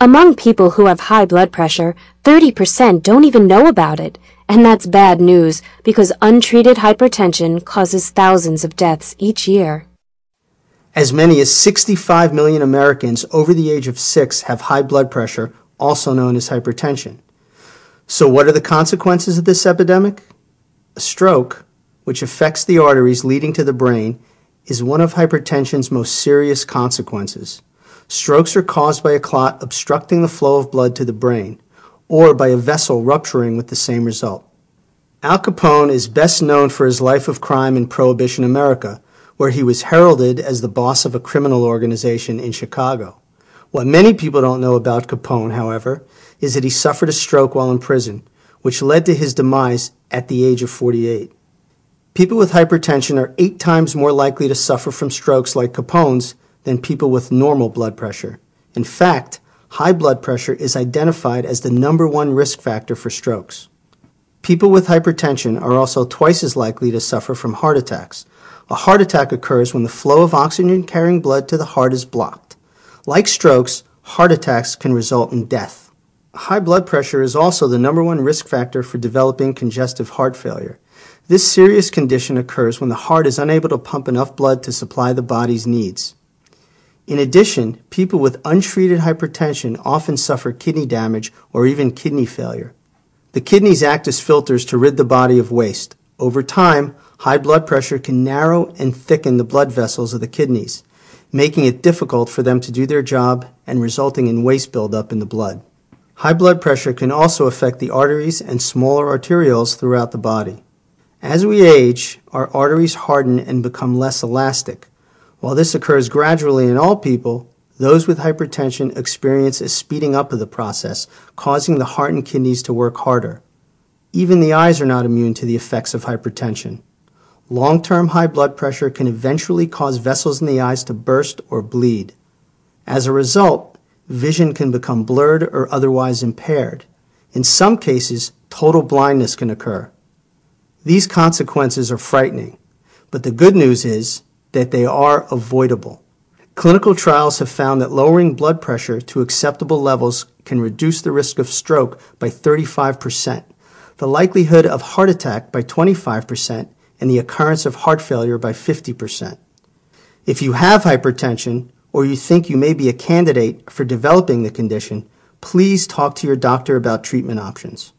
Among people who have high blood pressure, 30% don't even know about it. And that's bad news because untreated hypertension causes thousands of deaths each year. As many as 65 million Americans over the age of 6 have high blood pressure, also known as hypertension. So what are the consequences of this epidemic? A stroke, which affects the arteries leading to the brain, is one of hypertension's most serious consequences. Strokes are caused by a clot obstructing the flow of blood to the brain, or by a vessel rupturing with the same result. Al Capone is best known for his life of crime in Prohibition America, where he was heralded as the boss of a criminal organization in Chicago. What many people don't know about Capone, however, is that he suffered a stroke while in prison, which led to his demise at the age of 48. People with hypertension are 8 times more likely to suffer from strokes like Capone's than people with normal blood pressure. In fact, high blood pressure is identified as the #1 risk factor for strokes. People with hypertension are also twice as likely to suffer from heart attacks. A heart attack occurs when the flow of oxygen-carrying blood to the heart is blocked. Like strokes, heart attacks can result in death. High blood pressure is also the #1 risk factor for developing congestive heart failure. This serious condition occurs when the heart is unable to pump enough blood to supply the body's needs. In addition, people with untreated hypertension often suffer kidney damage or even kidney failure. The kidneys act as filters to rid the body of waste. Over time, high blood pressure can narrow and thicken the blood vessels of the kidneys, making it difficult for them to do their job and resulting in waste buildup in the blood. High blood pressure can also affect the arteries and smaller arterioles throughout the body. As we age, our arteries harden and become less elastic. While this occurs gradually in all people, those with hypertension experience a speeding up of the process, causing the heart and kidneys to work harder. Even the eyes are not immune to the effects of hypertension. Long-term high blood pressure can eventually cause vessels in the eyes to burst or bleed. As a result, vision can become blurred or otherwise impaired. In some cases, total blindness can occur. These consequences are frightening, but the good news is that they are avoidable. Clinical trials have found that lowering blood pressure to acceptable levels can reduce the risk of stroke by 35%, the likelihood of heart attack by 25%, and the occurrence of heart failure by 50%. If you have hypertension or you think you may be a candidate for developing the condition, please talk to your doctor about treatment options.